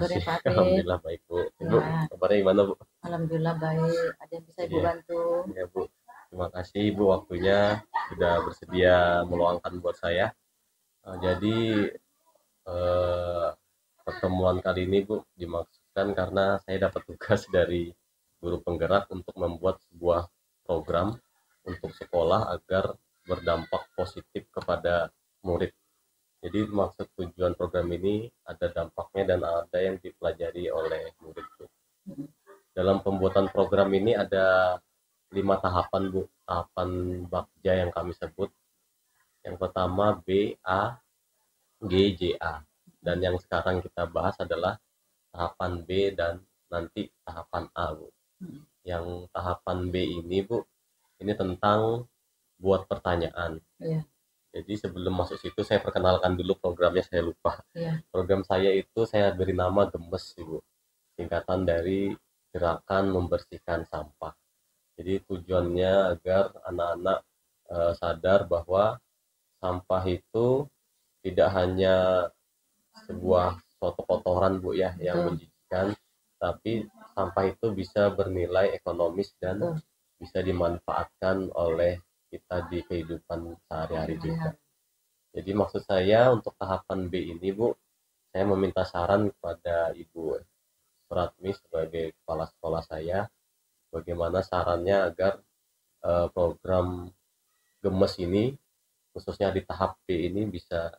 kabar ya kasih. Pak Apip? Alhamdulillah baik Bu. Ibu Ya, kabarnya gimana Bu? alhamdulillah baik. Ada yang bisa Ibu Iya, bantu? iya Bu. Terima kasih Bu waktunya sudah bersedia meluangkan buat saya. Jadi eh, pertemuan kali ini Bu dimaksudkan karena saya dapat tugas dari guru penggerak untuk membuat sebuah program untuk sekolah agar berdampak positif kepada murid. Jadi maksud tujuan program ini ada dampaknya dan ada yang dipelajari oleh murid Bu. Hmm. Dalam pembuatan program ini ada 5 tahapan Bu. Tahapan Bagja yang kami sebut. Yang pertama B, A, G, J, A. Dan yang sekarang kita bahas adalah tahapan B dan nanti tahapan A Bu. Yang tahapan B ini Bu, ini tentang buat pertanyaan. Iya, Jadi sebelum masuk situ saya perkenalkan dulu programnya, saya lupa. iya. Program saya itu saya beri nama Gemes Ibu. Singkatan dari gerakan membersihkan sampah. Jadi tujuannya agar anak-anak sadar bahwa sampah itu tidak hanya sebuah suatu kotoran Bu ya yang Betul, menjijikan, tapi sampah itu bisa bernilai ekonomis dan betul. bisa dimanfaatkan oleh kita di kehidupan sehari-hari juga. Hari-hari. Jadi maksud saya untuk tahapan B ini Bu, saya meminta saran kepada Ibu Pratmi sebagai kepala sekolah saya, bagaimana sarannya agar program Gemes ini khususnya di tahap B ini bisa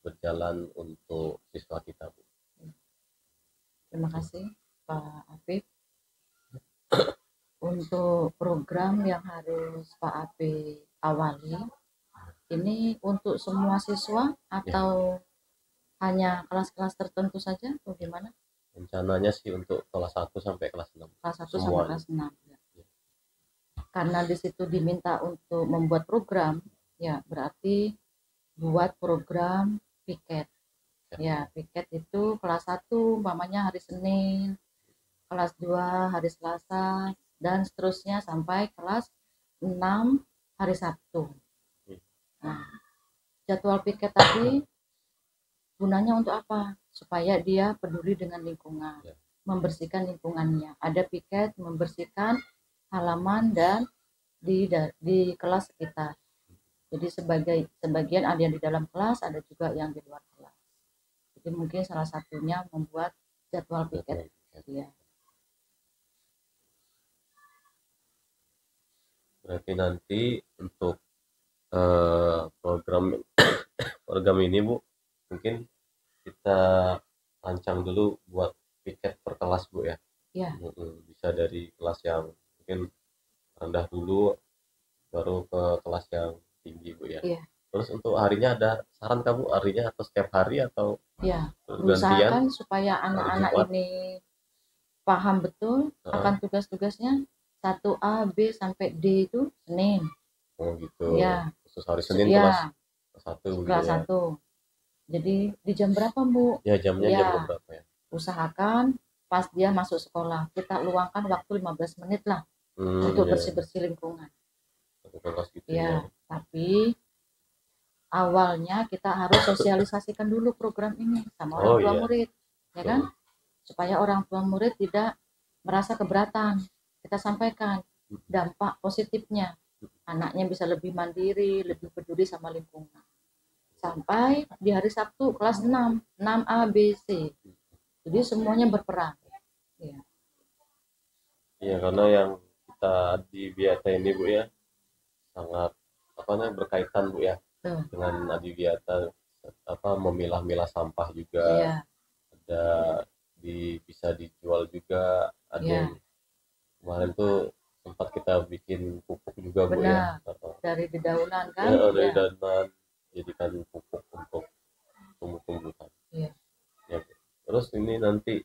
berjalan untuk siswa kita Bu. Terima kasih Pak Apip. Untuk program yang harus Pak Apip awali, ini untuk semua siswa Ya, atau hanya kelas-kelas tertentu saja atau gimana? rencananya sih untuk kelas 1 sampai kelas 6 Kelas 1 sampai semuanya. kelas 6. Karena di situ diminta untuk membuat program, ya berarti buat program piket. Ya, piket itu kelas 1 umpamanya hari Senin, kelas 2 hari Selasa, dan seterusnya sampai kelas 6 hari Sabtu. Nah, jadwal piket tadi gunanya untuk apa? Supaya dia peduli dengan lingkungan, membersihkan lingkungannya. Ada piket membersihkan halaman dan di kelas sekitar. Jadi sebagian ada yang di dalam kelas, ada juga yang di luar kelas. Jadi mungkin salah satunya membuat jadwal piket. Ya. Berarti nanti untuk program program ini Bu, mungkin kita rancang dulu buat piket per kelas Bu ya. Ya. Bisa dari kelas yang mungkin rendah dulu baru ke kelas yang tinggi Bu ya. Iya. Terus untuk harinya ada saran kamu harinya atau setiap hari atau Ya, gantian usahakan supaya hari anak-anak Jumat? ini paham betul akan tugas-tugasnya. 1A, B sampai D itu Senin. Oh gitu. Ya. Khusus hari Senin Ya, kelas 1 gitu kelas ya. 1. Jadi di jam berapa, Bu? Ya jamnya Ya, jam berapa ya? usahakan pas dia masuk sekolah, kita luangkan waktu 15 menit lah untuk Ya. bersih-bersih lingkungan. Satu kelas gitu Ya, ya. tapi awalnya kita harus sosialisasikan dulu program ini sama orang Oh tua iya. murid, ya kan? Supaya orang tua murid tidak merasa keberatan. Kita sampaikan dampak positifnya. Anaknya bisa lebih mandiri, lebih peduli sama lingkungan. Sampai di hari Sabtu kelas 6, 6A, B, C. Jadi semuanya berperan. Ya. Iya karena yang kita di Biata ini Bu ya sangat apa namanya berkaitan Bu ya dengan Adiwiata memilah-milah sampah juga. Iya. Ada bisa dijual juga, ada yang kemarin tuh sempat kita bikin pupuk juga Bu ya. Benar. Dari dedaunan kan? Ya, dari dedaunan jadikan pupuk untuk tumbuh-tumbuhan. Iya. Ya, Bu. Terus ini nanti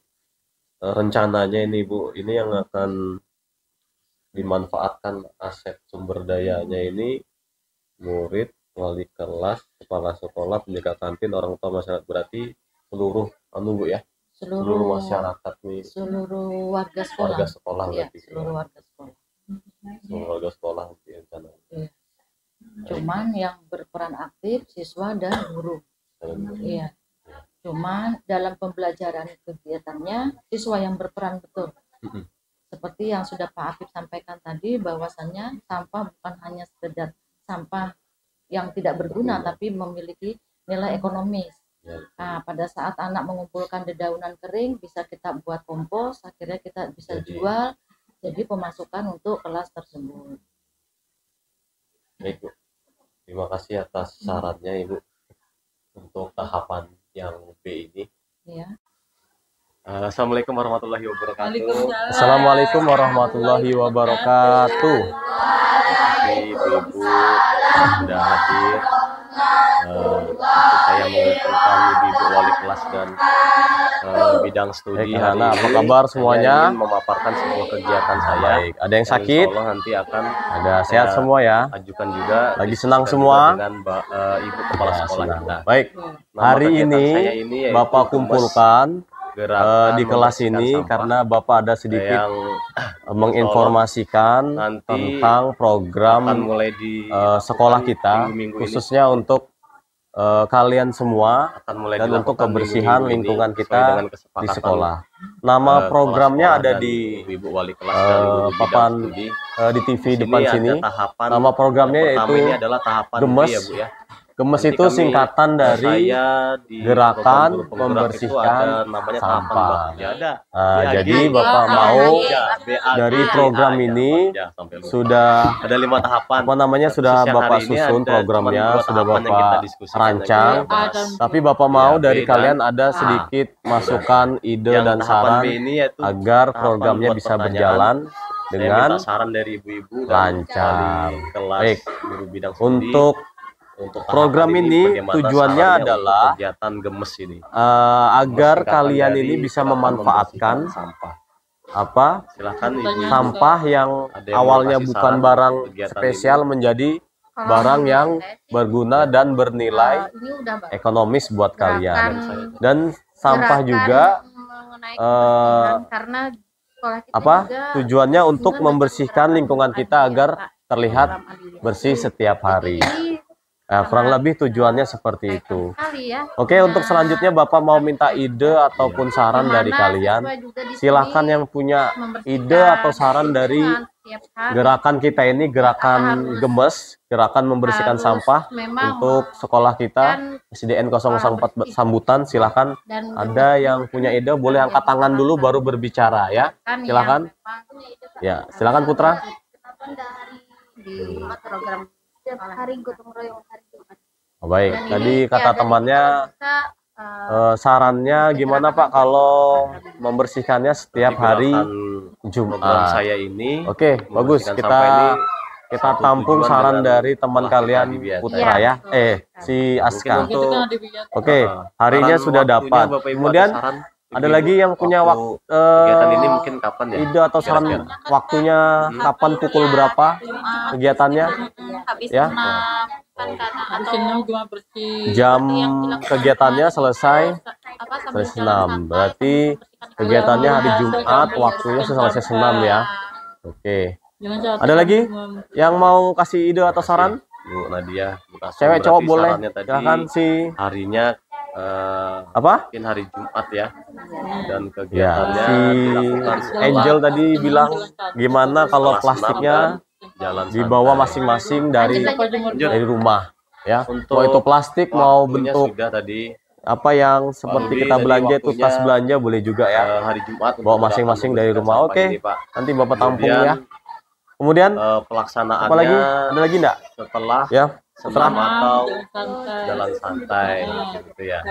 rencananya ini Bu, ini yang akan dimanfaatkan aset sumber dayanya ini murid, wali kelas, kepala sekolah, penjaga kantin, orang tua masyarakat, berarti seluruh Bu ya. Seluruh masyarakat nih. Seluruh warga sekolah. Warga sekolah ya, berarti. seluruh warga sekolah. Seluruh warga sekolah di rencana. Iya. Cuman yang berperan aktif siswa dan guru. Iya. Cuman dalam pembelajaran kegiatannya siswa yang berperan betul. Seperti yang sudah Pak Afif sampaikan tadi, bahwasannya sampah bukan hanya sekedar sampah yang tidak berguna, tapi memiliki nilai ekonomis. Nah, pada saat anak mengumpulkan dedaunan kering, bisa kita buat kompos, akhirnya kita bisa jual, jadi pemasukan untuk kelas tersebut. Baik, Bu. Terima kasih atas sarannya, Ibu, untuk tahapan yang B ini. Ya. Assalamualaikum warahmatullahi wabarakatuh. Assalamualaikum warahmatullahi wabarakatuh. Ibu-ibu sudah hadir. Saya mengumpulkan ibu-ibu wali kelas dan bidang studi. Hari Apa ini kabar semuanya? saya ingin memaparkan sebuah kegiatan saya. Baik, ada yang sakit? Insya Allah nanti akan Ada sehat semua ya? ajukan juga. Lagi senang diskusikan semua? juga dengan ibu kepala sekolah Senang. kita. Baik, Nama hari kegiatan ini saya yaitu Bapak gemes kumpulkan gerakan di kelas membersihkan ini sampah. karena Bapak ada sedikit yang menginformasikan nanti tentang akan program mulai di sekolah kita, minggu-minggu ini. khususnya untuk kalian semua Akan mulai dan untuk dilakukan kebersihan minggu-minggu ini lingkungan sesuai kita dengan di kesepakatan, sekolah. Nama kepala programnya sekolah ada dan di ibu wali kelas dan guru bidang papan studi. di TV Di depan ada sini. tahapan Nama programnya yang pertama yaitu ini adalah tahapan Gemes. B ya, Bu ya. Gemes Nanti itu kami, singkatan dari saya di Gerakan program guru penggerak Membersihkan itu ada namanya tahapan Sampah. Bakja. Ada. Jadi BAG, Bapak mau BAG, dari program BAG, ini Bakja, sampai lupa. sudah ada 5 tahapan. apa namanya sudah Khusus yang Bapak hari ini susun ada programnya, cuman 2 sudah tahapan yang kita Bapak diskusikan aja, rancang. kita bahas. Tapi Bapak mau Ya, dari B kalian dan ada sedikit masukan, ide Yang dan tahapan saran B ini yaitu agar tahapan programnya buat bisa pertanyaan. berjalan Saya dengan minta saran dari ibu-ibu dan lancar. wali kelas Baik. guru bidang studi. Untuk tahapan program ini bagaimana tujuannya sarannya adalah untuk kegiatan gemes ini. agar Singkatan kalian dari ini bisa gerakan memanfaatkan membersihkan sampah. apa Silakan ibu sampah yang ada yang awalnya mau kasih bukan saran barang kegiatan spesial ini. menjadi barang yang berguna dan bernilai ekonomis buat kalian. Dan sampah juga karena sekolah kita apa juga tujuannya untuk membersihkan lingkungan kita agar terlihat bersih setiap hari. Kurang lebih tujuannya seperti itu. sekali ya. Oke, untuk selanjutnya Bapak mau minta ide ataupun saran dari kalian. Silahkan yang punya ide atau saran dari gerakan kita ini, gerakan gemes, gerakan membersihkan sampah untuk sekolah kita SDN 004 Sambutan. Silahkan ada yang punya ide boleh angkat tangan dulu baru berbicara ya. Silahkan. Ya, silahkan Putra. Di program hari gotong royong hari Jumat. Baik, Dan tadi ini, kata dan temannya kita, sarannya gimana Pak kalau membersihkannya setiap hari program Jumat. saya ini. Oke, bagus. membersihkan sampah ini Kita satu tampung tujuan saran dengan dari teman kelas kalian tadi biasa. Putra Iya, ya. betul. Si Aska. Mungkin untuk Oke, harinya saran sudah waktunya, dapat. Bapak Ibu Kemudian ada saran, ada ibu-ibu, lagi yang punya waktu waktu kegiatan ini mungkin kapan ya? ide atau saran Kira-kira. waktunya kapan pukul berapa kegiatannya? habis Ya. enam kan karena atau Jam kegiatannya selesai apa selesai senam. Berarti kegiatannya hari Jumat, waktunya selesai senam ya. Oke. Ada lagi yang mau kasih ide atau saran? Bu Nadia, Bu Kasum, Cewek berarti cowok boleh. sarannya tadi Silakan si harinya apa? mungkin hari Jumat ya, dan Ya, kegiatannya si dilakukan setelah Angel tadi bilang gimana kalau setelah plastiknya senam dan jalan dibawa santai. masing-masing dari rumah ya. Untuk Mau itu plastik, mau waktunya bentuk sudah tadi apa yang seperti Lebih kita dari belanja itu waktunya, tas belanja boleh juga ya. hari Jumat Bawa untuk masing-masing gerakan dari rumah. membersihkan Oke. sampah ini, Pak. Nanti Bapak tampung Kemudian, ya. Kemudian pelaksanaannya apa lagi? Ada lagi enggak? setelah Ya. senam atau jalan santai gitu ya.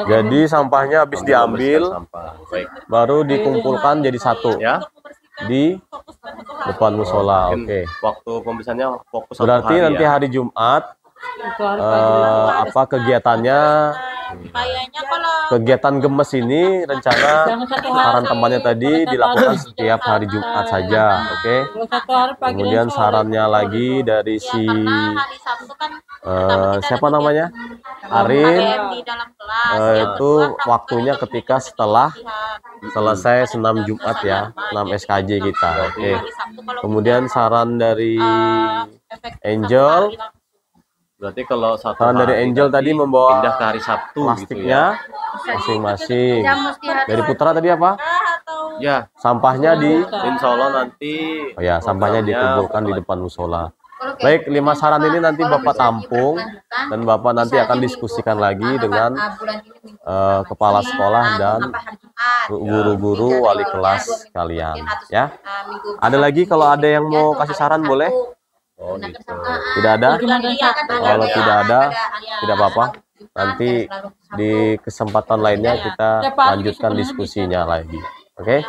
Jadi sampahnya habis Sambil diambil membersihkan sampah. Baik baru dikumpulkan jadi satu ya. di depan musola. Mungkin Oke. waktu pembersihannya fokus satu Berarti hari nanti ya. hari Jumat apa kegiatannya kayaknya kalau kegiatan gemes ini rencana saran temannya tadi dilakukan setiap hari Jumat saja. Oke. Kemudian sarannya lagi dari si karena hari Sabtu kan siapa namanya? Arin. KBM di dalam kelas yang Itu kedua, waktunya ketika setelah selesai senam Jumat ya, senam SKJ kita. Oke. hari Sabtu kalau Kemudian saran dari efek Angel Berarti kalau satu Saran dari hari Angel tadi membawa pindah ke hari Sabtu gitu ya. plastiknya masing-masing. Dari Putra tadi apa? atau Ya, Sampahnya di insya Allah nanti Oh ya, sampahnya dikumpulkan di depan musola. Baik, 5 saran ini nanti Bapak tampung dan Bapak nanti akan diskusikan lagi dengan kepala sekolah dan guru-guru wali kelas kalian ya. Ada lagi kalau ada yang mau kasih saran boleh? Oh gitu. Tidak ada? Kalau tidak ada, tidak apa-apa. Nanti di kesempatan lainnya kita lanjutkan diskusinya lagi. Oke?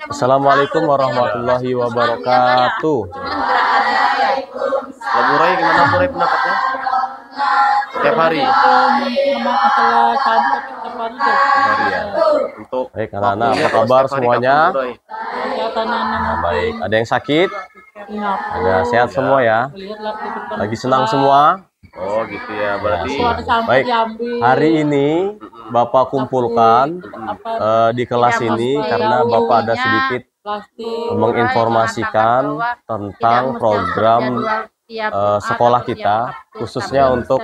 Assalamualaikum warahmatullahi wabarakatuh. Laburai gimana Burai pendapatnya? Setiap hari. Masalah sampah setiap hari deh. Hari ya. Untuk Baik, anak-anak, apa waktunya kalau kabar setiap hari semuanya? kapan, Burai? Kesehatan anak Baik, ada yang sakit? inap. Ada sehat semua ya? Lihatlah di depan Lagi senang semua? Oh gitu ya. Berarti Kalau ada sampah Baik, diambil. hari ini Bapak kumpulkan di kelas ini karena Bapak ada sedikit Plastik. menginformasikan tentang program sekolah kita, khususnya untuk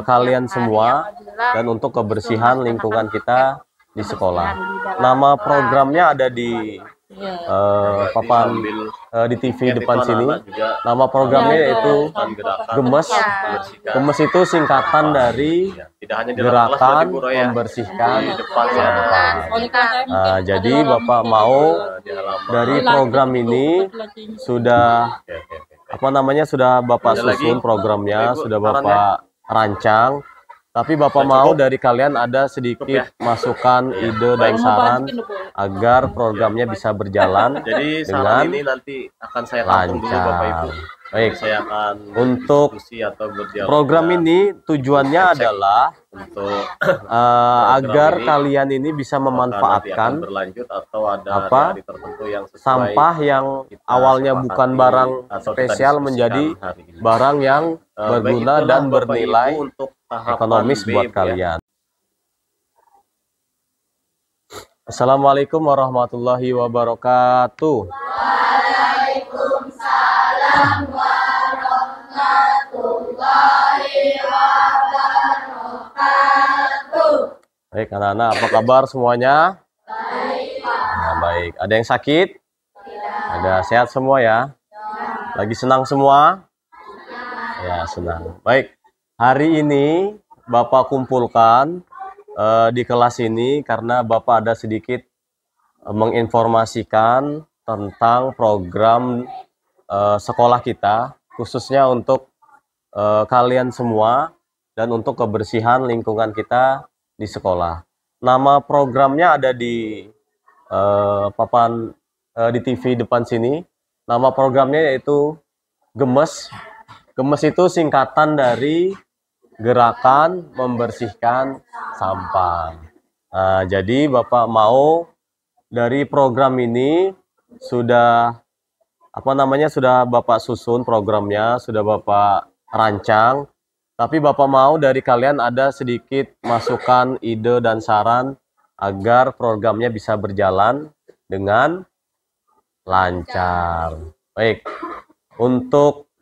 kalian semua dan untuk kebersihan lingkungan kita di sekolah. Nama programnya ada di papan di TV depan sini. Nama programnya yaitu Gemes. Gemes itu singkatan dari tidak hanya di dalam kelas gerakan berarti, Burai, ya. membersihkan Di depan ya. sampah. Nah, jadi Bapak mau Di halaman. dari program ini sudah Oke, oke, oke. apa namanya sudah Bapak Ada lagi? susun programnya, Ibu, sudah sarannya? Bapak rancang. Tapi Bapak Sudah mau cukup? dari kalian ada sedikit masukan, ide dan saran agar programnya bisa berjalan Jadi dengan saran ini nanti akan saya tampung dulu Bapak Ibu. lancar. Baik, Saya akan untuk diskusi atau berdialog program dengan- ini tujuannya adalah untuk agar ini kalian ini bisa apakah nanti akan memanfaatkan berlanjut atau ada apa? hari tertentu yang sesuai sampah yang kita awalnya sepakati bukan barang atau kita spesial diskusikan menjadi hari ini. barang yang Baik, berguna itulah dan Bapak bernilai Ibu untuk tahapan ekonomis B, buat Bu, ya. kalian. Assalamualaikum warahmatullahi wabarakatuh. Baik anak-anak, apa kabar semuanya? Nah, baik. Ada yang sakit? Ada sehat semua ya? Lagi senang semua? Ya, senang. Baik. Hari ini Bapak kumpulkan di kelas ini karena Bapak ada sedikit menginformasikan tentang program sekolah kita, khususnya untuk kalian semua dan untuk kebersihan lingkungan kita di sekolah. Nama programnya ada di papan di TV depan sini. Nama programnya yaitu Gemes. Gemes itu singkatan dari gerakan membersihkan sampah. Nah, jadi Bapak mau dari program ini sudah sudah Bapak susun programnya, sudah Bapak rancang. Tapi Bapak mau dari kalian ada sedikit masukan, ide dan saran agar programnya bisa berjalan dengan lancar. Baik. Untuk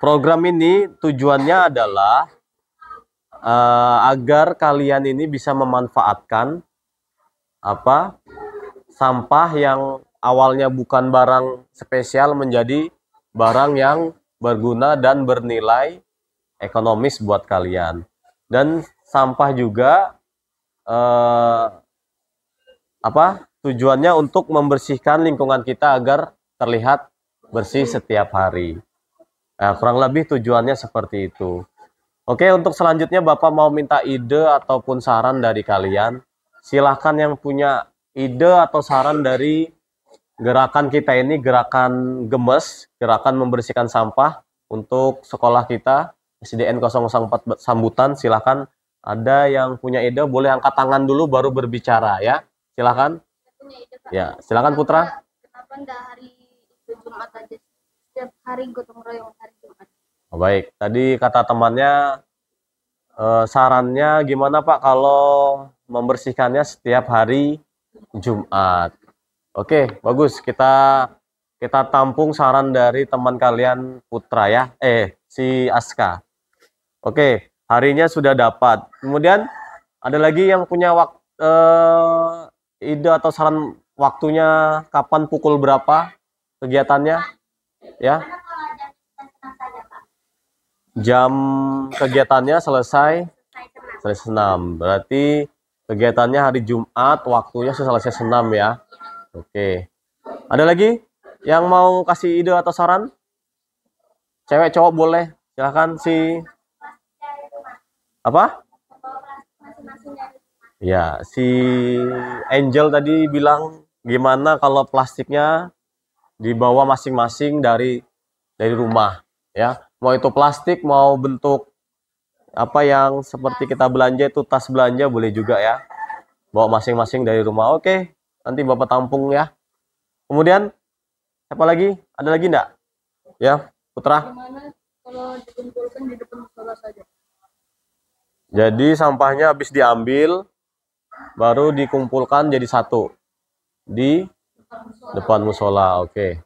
program ini tujuannya adalah agar kalian ini bisa memanfaatkan sampah yang awalnya bukan barang spesial menjadi barang yang berguna dan bernilai ekonomis buat kalian. Dan sampah juga tujuannya untuk membersihkan lingkungan kita agar terlihat bersih setiap hari. Nah, kurang lebih tujuannya seperti itu. Oke, untuk selanjutnya Bapak mau minta ide ataupun saran dari kalian. Silahkan yang punya ide atau saran dari gerakan kita ini, gerakan Gemes, gerakan membersihkan sampah untuk sekolah kita, SDN 004 Sambutan. Silahkan, ada yang punya ide, boleh angkat tangan dulu baru berbicara ya. Silahkan. Ya, silahkan Putra. Kenapa enggak hari itu Jumat aja? Setiap hari gotong royong hari Jumat. Baik, tadi kata temannya sarannya gimana Pak kalau membersihkannya setiap hari Jumat. Oke, bagus. Kita kita tampung saran dari teman kalian Putra ya. Si Aska. Oke, harinya sudah dapat. Kemudian ada lagi yang punya ide atau saran waktunya kapan, pukul berapa kegiatannya? Ya. Jam kegiatannya selesai senam. Berarti kegiatannya hari Jumat, waktunya selesai senam ya. Oke. Ada lagi yang mau kasih ide atau saran? Cewek, cowok boleh. Silahkan apa? Ya, si Angel tadi bilang gimana kalau plastiknya dibawa masing-masing dari rumah ya. Mau itu plastik, mau bentuk apa yang seperti kita belanja itu tas belanja boleh juga ya. Bawa masing-masing dari rumah. Oke, nanti Bapak tampung ya. Kemudian siapa lagi? Ada lagi enggak? Ya, Putra. Gimana kalau dikumpulkan di depan musola saja? Jadi sampahnya habis diambil baru dikumpulkan jadi satu di depan musola. Oke.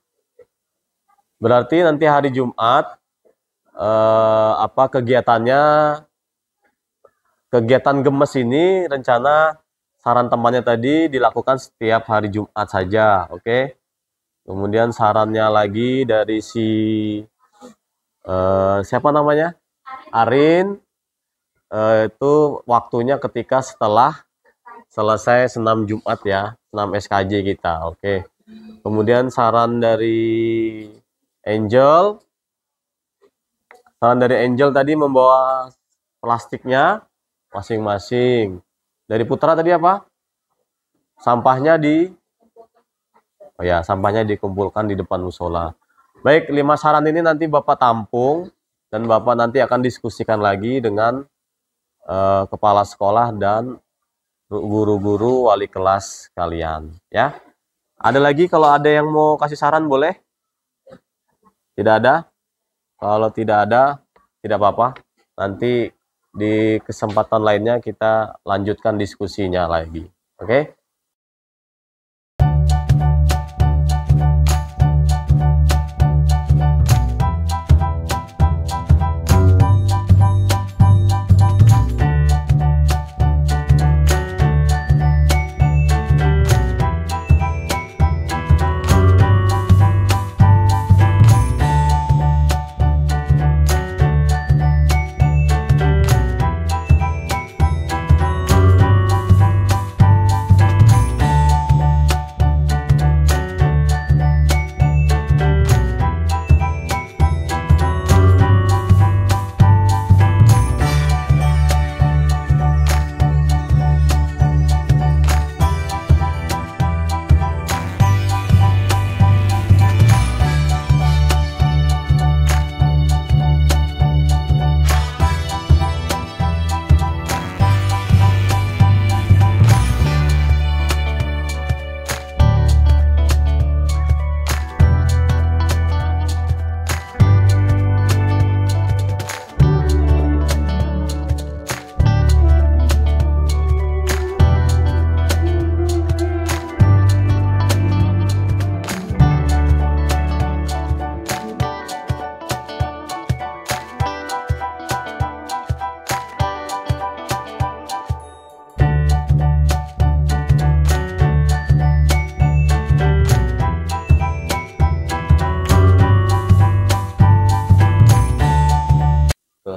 Berarti nanti hari Jumat kegiatan gemes ini rencana saran temannya tadi dilakukan setiap hari Jumat saja, oke? Kemudian sarannya lagi dari siapa namanya? Arin, itu waktunya ketika setelah selesai senam Jumat ya, senam SKJ kita, oke? Kemudian saran dari Angel tadi membawa plastiknya masing-masing. Dari Putra tadi apa? Sampahnya sampahnya dikumpulkan di depan musola. Baik, 5 saran ini nanti Bapak tampung dan Bapak nanti akan diskusikan lagi dengan kepala sekolah dan guru-guru wali kelas kalian ya. Ada lagi kalau ada yang mau kasih saran boleh? Tidak ada? Kalau tidak ada, tidak apa-apa. Nanti di kesempatan lainnya kita lanjutkan diskusinya lagi. Oke?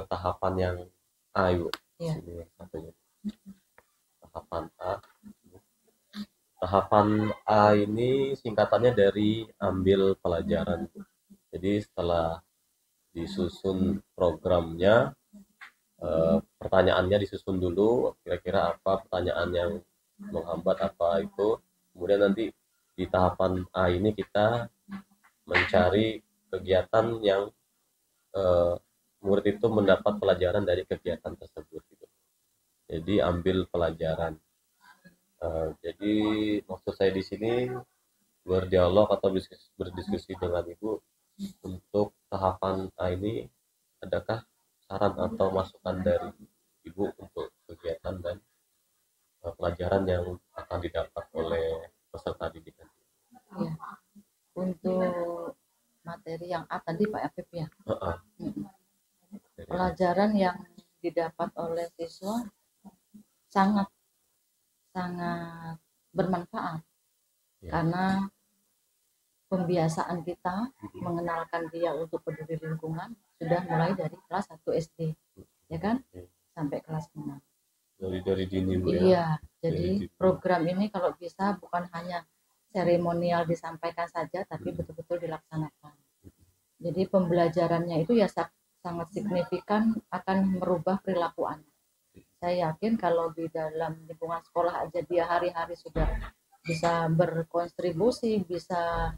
Tahapan yang A, Ibu. Ya. Sini satunya. Tahapan A. Tahapan A ini singkatannya dari ambil pelajaran. Jadi setelah disusun programnya, pertanyaannya disusun dulu, kira-kira apa pertanyaan yang menghambat apa itu. Kemudian nanti di tahapan A ini kita mencari kegiatan yang murid itu mendapat pelajaran dari kegiatan tersebut gitu. Jadi ambil pelajaran. Jadi maksud saya di sini berdialog atau berdiskusi dengan Ibu untuk tahapan A ini, adakah saran atau masukan dari Ibu untuk kegiatan dan pelajaran yang akan didapat oleh peserta didik? Ya. untuk materi yang A tadi Pak Afif ya. Heeh. Pelajaran yang didapat oleh siswa sangat bermanfaat Ya. karena pembiasaan kita mengenalkan dia untuk peduli lingkungan sudah mulai dari kelas 1 SD, ya kan, sampai kelas 6. Dari dini Bu ya. Iya, jadi Dari dini. program ini kalau bisa bukan hanya seremonial disampaikan saja, tapi betul-betul dilaksanakan. Jadi pembelajarannya itu ya sangat signifikan akan merubah perilaku anak. Saya yakin kalau di dalam lingkungan sekolah aja dia hari-hari sudah bisa berkontribusi, bisa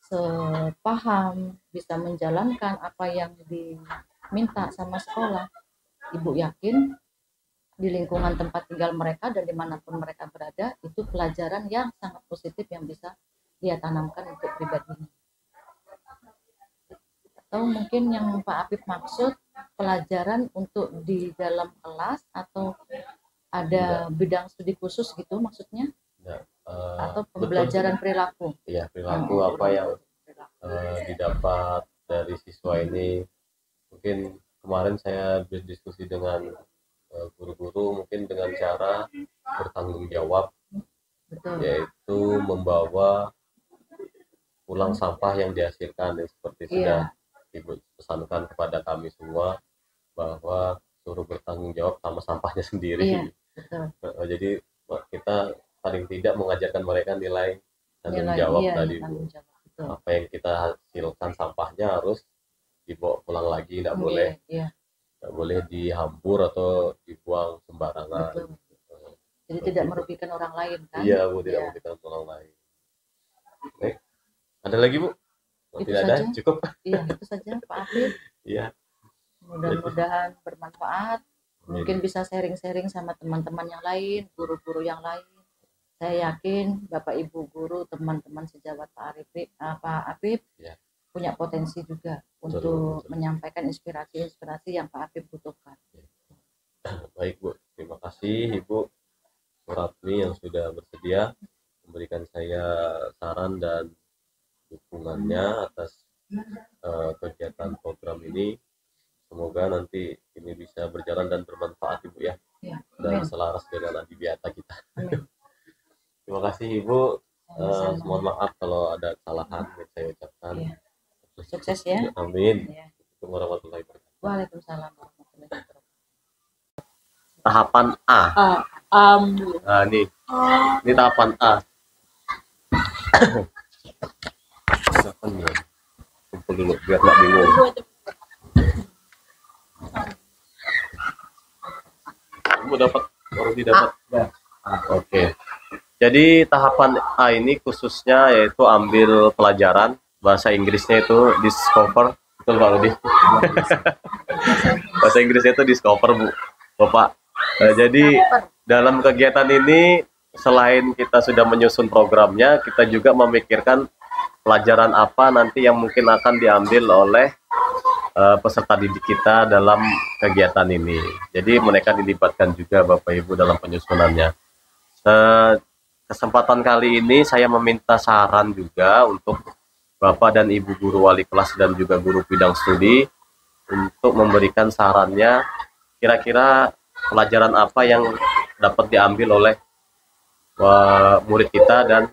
sepaham, bisa menjalankan apa yang diminta sama sekolah. Ibu yakin di lingkungan tempat tinggal mereka dan dimanapun mereka berada, itu pelajaran yang sangat positif yang bisa dia tanamkan untuk pribadinya. Atau mungkin yang Pak Afif maksud pelajaran untuk di dalam kelas atau ada bidang studi khusus gitu maksudnya? Atau pembelajaran perilaku? Iya, perilaku apa yang didapat dari siswa ini. Mungkin kemarin saya berdiskusi dengan guru-guru mungkin dengan cara bertanggung jawab. Betul. Yaitu membawa pulang sampah yang dihasilkan seperti sudah Ibu pesankan kepada kami semua bahwa suruh bertanggung jawab sama sampahnya sendiri. Iya, betul. Jadi kita paling tidak mengajarkan mereka nilai tanggung jawab tadi Bu. Apa yang kita hasilkan sampahnya harus dibawa pulang lagi, nggak boleh nggak boleh dihambur atau dibuang sembarangan. Betul. Jadi tidak merugikan orang lain kan? Iya Bu, tidak merugikan orang lain. Baik. Ada lagi Bu? Itu tidak saja. ada, cukup. Iya, itu saja Pak Afif. Iya. Mudah-mudahan bermanfaat. Mungkin bisa sharing-sharing sama teman-teman yang lain, guru-guru yang lain. Saya yakin Bapak Ibu guru, teman-teman sejawat Pak Afif punya potensi juga untuk menyampaikan inspirasi-inspirasi yang Pak Afif butuhkan. Baik Bu, terima kasih Ibu Suratmi yang sudah bersedia memberikan saya saran dan dukungannya atas kegiatan program ini. Semoga nanti ini bisa berjalan dan bermanfaat Ibu ya, dan selaras dengan adibiata kita. Terima kasih Ibu. Mohon maaf kalau ada kesalahan yang saya ucapkan. Sukses ya. Amin. Assalamualaikum warahmatullahi wabarakatuh. Waalaikumsalam warahmatullahi wabarakatuh. Tahapan A. Nah, ini tahapan A. Kumpul dulu biar nggak bingung. Kamu dapat baru didapat. Oke. Jadi tahapan A ini khususnya yaitu ambil pelajaran bahasa Inggrisnya itu discover, betul Pak Rudi? Bahasa Inggrisnya itu discover Bu, Bapak. Jadi dalam kegiatan ini selain kita sudah menyusun programnya, kita juga memikirkan pelajaran apa nanti yang mungkin akan diambil oleh peserta didik kita dalam kegiatan ini. Jadi mereka dilibatkan juga Bapak Ibu dalam penyusunannya. Kesempatan kali ini saya meminta saran juga untuk Bapak dan Ibu guru wali kelas dan juga guru bidang studi untuk memberikan sarannya kira-kira pelajaran apa yang dapat diambil oleh murid kita dan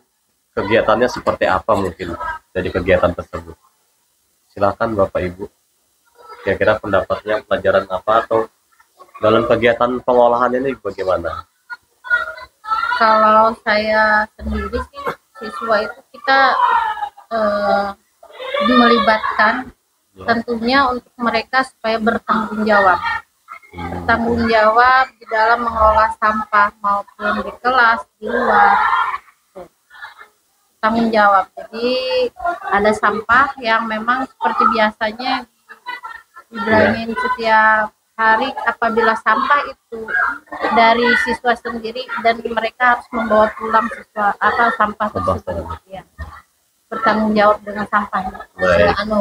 kegiatannya seperti apa mungkin dari kegiatan tersebut. Silakan Bapak Ibu, kira-kira pendapatnya pelajaran apa atau dalam kegiatan pengolahan ini bagaimana? Kalau saya sendiri sih siswa itu kita melibatkan tentunya untuk mereka supaya bertanggung jawab di dalam mengelola sampah maupun di kelas, di luar. Tanggung jawab. Jadi ada sampah yang memang seperti biasanya dibilangin setiap hari apabila sampah itu dari siswa sendiri dan mereka harus membawa pulang sampah tersebut. Ya. Bertanggung jawab dengan sampah.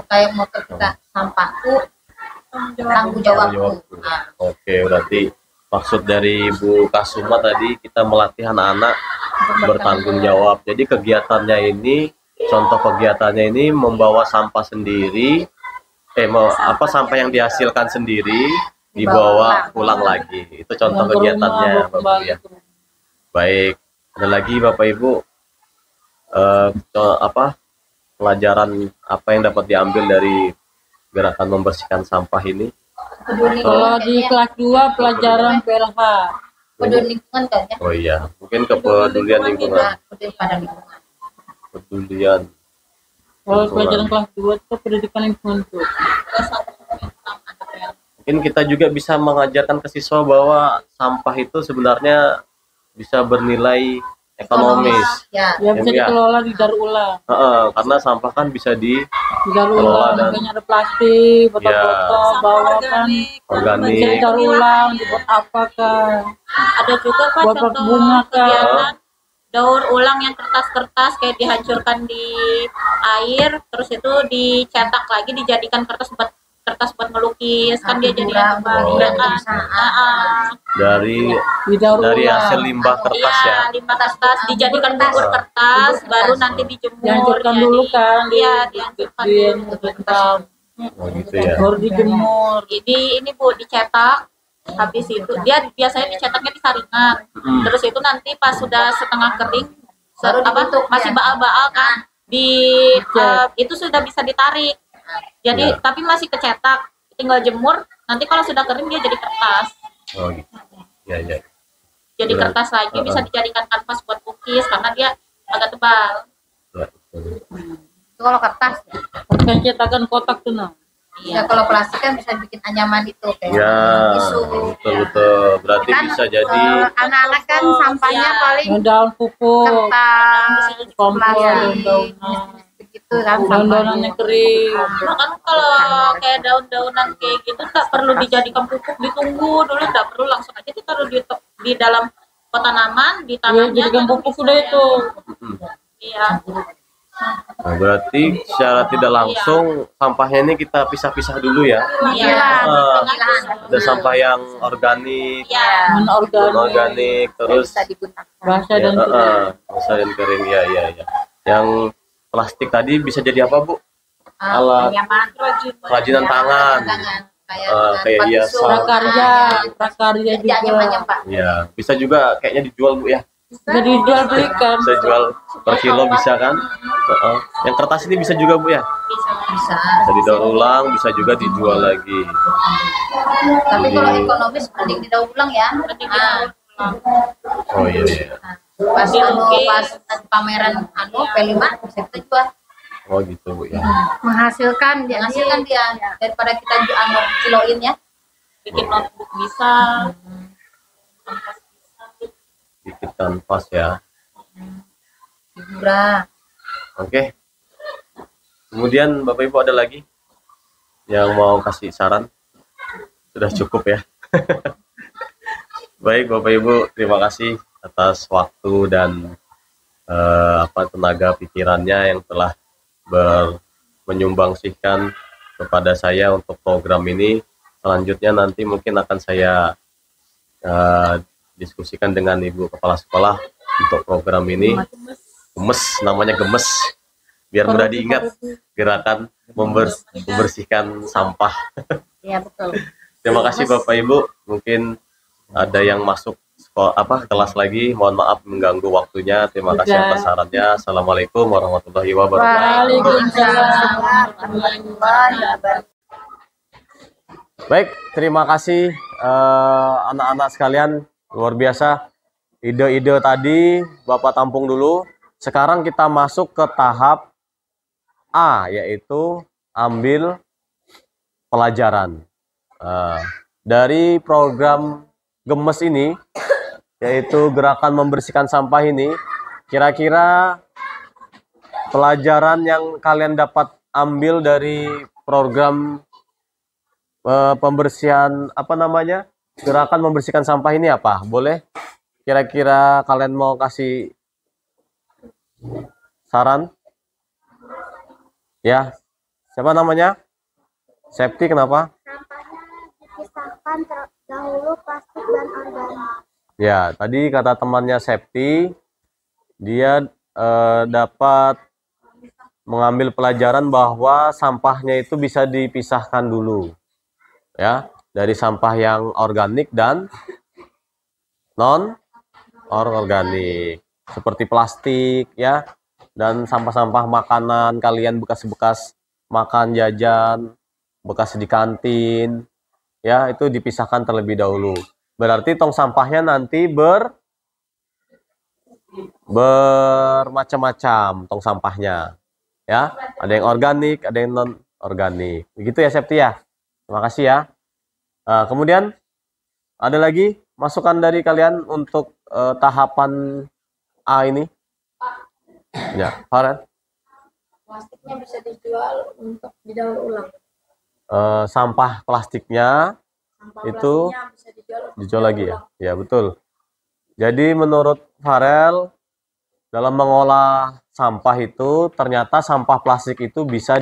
Kayak motor kita sampahku tanggung jawab. Oke, berarti maksud dari Bu Kasuma tadi kita melatih anak-anak bertanggung jawab. Jadi kegiatannya ini contoh kegiatannya ini membawa sampah sendiri, sampah yang dihasilkan sendiri dibawa pulang lagi. Itu contoh kegiatannya, Bapak Ibu ya. Baik, ada lagi Bapak Ibu pelajaran apa yang dapat diambil dari gerakan membersihkan sampah ini? Kalau di kelas 2 pelajaran PLH. Peduli lingkungan kan ya? Oh iya, mungkin kepedulian lingkungan. Peduli pada lingkungan. Pedulian. Kalau pelajaran kelas 2 itu pendidikan lingkungan tuh. Mungkin kita juga bisa mengajarkan ke siswa bahwa sampah itu sebenarnya bisa bernilai ekonomis. Ya. Ya bisa dikelola di daur ulang. Karena sampah kan bisa di Daur ulang, makanya ada plastik, botol-botol, bawah kan. Organik. Bisa daur ulang, dibuat apa kan? Ada juga Pak Buat contoh bunga kegiatan daur ulang yang kertas-kertas kayak dihancurkan di air, terus itu dicetak lagi dijadikan kertas buat melukis kan dia jadi kembali ya kan. Dari hasil limbah kertas ya. Limbah kertas dijadikan bubur kertas, baru nanti dijemur. Dihancurkan dulu kan, dihancurkan Oh gitu ya. baru dijemur. Ini Bu dicetak. Habis itu dia biasanya dicetaknya di saringan. Terus itu nanti pas sudah setengah kering masih baal-baal kan itu sudah bisa ditarik. Jadi tapi masih kecetak, tinggal jemur. Nanti kalau sudah kering dia jadi kertas. Oh gitu. Ya. Jadi kertas lagi bisa dijadikan kanvas buat lukis karena dia agak tebal. Ya, Itu kalau kertas ya. Pakai cetakan kotak tuh nah. Ya kalau plastik kan bisa bikin anyaman itu kayak ya, tisu. betul. Berarti Kan, bisa jadi anak-anak kan sampahnya paling Daun pupuk, kertas, kompor, plastik, daun-daunan. begitu kan Daun-daunannya kering. Kan kalau kayak daun-daunan kayak gitu nggak perlu dijadikan pupuk, ditunggu dulu, nggak perlu langsung aja ditaruh di dalam pot tanaman, di tanahnya. Jadikan pupuk udah itu. Iya. Nah, berarti secara tidak langsung sampahnya ini kita pisah-pisah dulu ya. Ada sampah yang organik, non-organik, terus Basah dan basah dan kering ya. Yang plastik tadi bisa jadi apa Bu? Alat kerajinan tangan, kayak hiasan. prakarya juga. Ya, bisa juga kayaknya dijual Bu ya. Jadi jual belikan. Bisa jual per kilo bisa kan? Yang kertas ini bisa juga Bu ya? bisa Didaur ulang, bisa juga dijual lagi. tapi kalau ekonomis mending didaur ulang ya. Oh iya. Pas pameran P5 bisa kita jual. Oh gitu Bu ya. Menghasilkan dia daripada kita kiloin ya. Bikin notebook bisa. Bikin kanvas ya. Murah. Oke. Kemudian Bapak Ibu ada lagi yang mau kasih saran? Sudah cukup ya. Baik Bapak Ibu, terima kasih atas waktu dan tenaga pikirannya yang telah menyumbangsihkan kepada saya untuk program ini. Selanjutnya nanti mungkin akan saya diskusikan dengan Ibu Kepala Sekolah untuk program ini. Namanya Gemes, biar mudah diingat, gerakan membersihkan sampah. Iya betul. Terima kasih Bapak Ibu, mungkin ada yang masuk kelas lagi, mohon maaf mengganggu waktunya. Terima kasih atas sarannya. Assalamualaikum warahmatullahi wabarakatuh. Baik, terima kasih anak-anak sekalian, luar biasa. Ide-ide tadi Bapak tampung dulu. Sekarang kita masuk ke tahap A, yaitu ambil pelajaran. Dari program Gemes ini, yaitu gerakan membersihkan sampah ini, kira-kira pelajaran yang kalian dapat ambil dari program pembersihan gerakan membersihkan sampah ini apa? Boleh kira-kira kalian mau kasih saran? Ya, siapa namanya? Septi, kenapa? Sampahnya dipisahkan dahulu plastik dan organik. Ya, tadi kata temannya Septi, dia dapat mengambil pelajaran bahwa sampahnya itu bisa dipisahkan dulu, ya, dari sampah yang organik dan non organik, seperti plastik, ya, dan sampah-sampah makanan kalian, bekas-bekas makan jajan, bekas di kantin, ya, itu dipisahkan terlebih dahulu. Berarti tong sampahnya nanti bermacam-macam tong sampahnya, ya, ada yang organik, ada yang non organik, begitu ya Septi ya. Terima kasih ya. Kemudian ada lagi masukan dari kalian untuk tahapan A ini? Ya, Farel. Plastiknya bisa dijual untuk didaur ulang. Sampah plastiknya itu bisa dijual lagi ya? Ya, betul. Jadi menurut Farel, dalam mengolah sampah itu ternyata sampah plastik itu bisa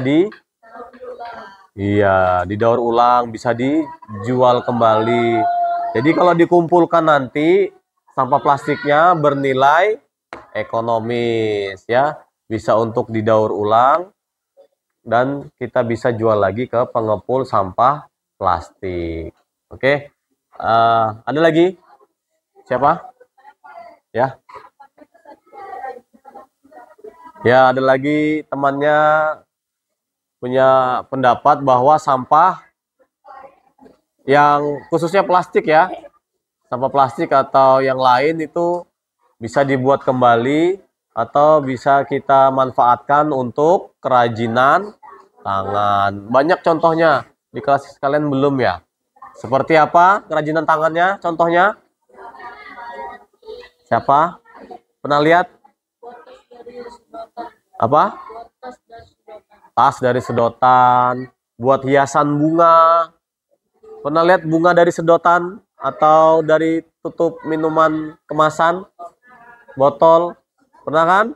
didaur ulang, bisa dijual kembali. Jadi kalau dikumpulkan nanti sampah plastiknya bernilai ekonomis, ya, bisa untuk didaur ulang dan kita bisa jual lagi ke pengepul sampah plastik. Oke, ada lagi? Siapa? Ya, ya, ada lagi temannya punya pendapat bahwa sampah yang khususnya plastik, ya, sampah plastik atau yang lain itu bisa dibuat kembali atau bisa kita manfaatkan untuk kerajinan tangan. Banyak contohnya, di kelas kalian belum ya? Seperti apa kerajinan tangannya? Contohnya? Siapa? Pernah lihat? Apa? Tas dari sedotan, buat hiasan bunga. Pernah lihat bunga dari sedotan atau dari tutup minuman kemasan? Botol, pernah kan?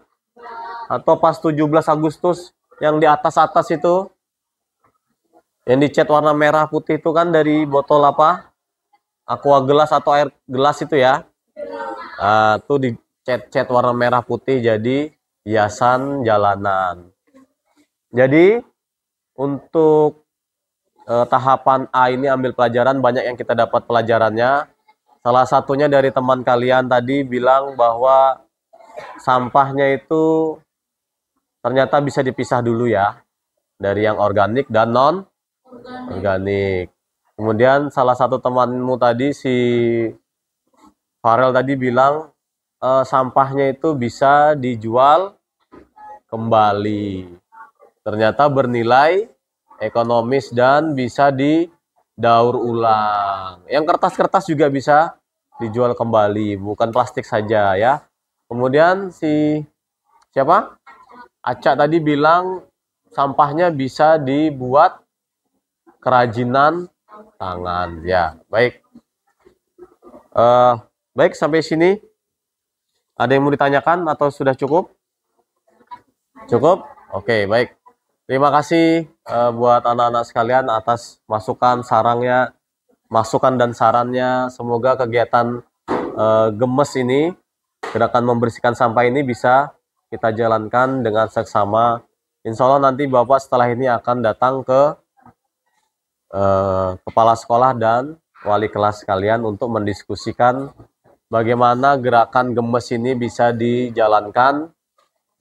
Atau pas 17 Agustus yang di atas-atas itu, yang dicat warna merah putih itu kan dari botol apa? Aqua gelas atau air gelas itu ya. Itu dicat warna merah putih jadi hiasan jalanan. Jadi untuk tahapan A ini ambil pelajaran, banyak yang kita dapat pelajarannya. Salah satunya dari teman kalian tadi bilang bahwa sampahnya itu ternyata bisa dipisah dulu ya, dari yang organik dan non organik. Kemudian salah satu temanmu tadi, si Farel tadi bilang sampahnya itu bisa dijual kembali. Ternyata bernilai ekonomis dan bisa didaur ulang. Yang kertas-kertas juga bisa dijual kembali, bukan plastik saja ya. Kemudian si siapa? Acak tadi bilang sampahnya bisa dibuat kerajinan tangan. Ya, baik. Baik, sampai sini. Ada yang mau ditanyakan atau sudah cukup? Cukup? Oke, baik. Terima kasih buat anak-anak sekalian atas masukan dan sarannya. Semoga kegiatan gemes ini, gerakan membersihkan sampah ini bisa kita jalankan dengan seksama. Insya Allah nanti Bapak setelah ini akan datang ke kepala sekolah dan wali kelas kalian untuk mendiskusikan bagaimana gerakan gemes ini bisa dijalankan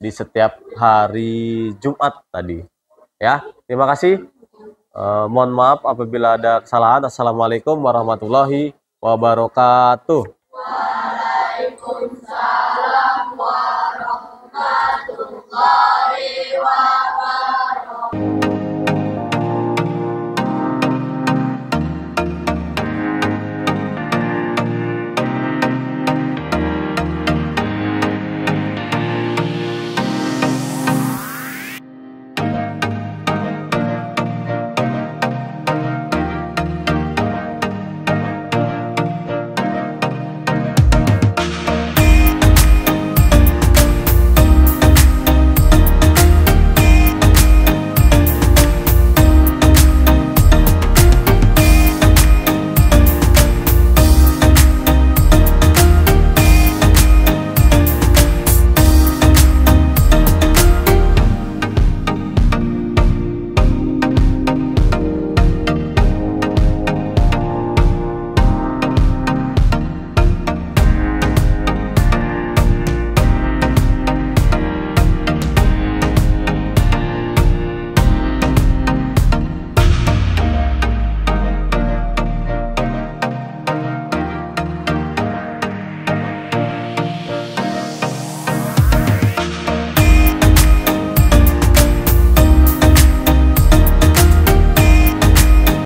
di setiap hari Jumat tadi. Ya, terima kasih. Mohon maaf apabila ada kesalahan. Assalamualaikum warahmatullahi wabarakatuh.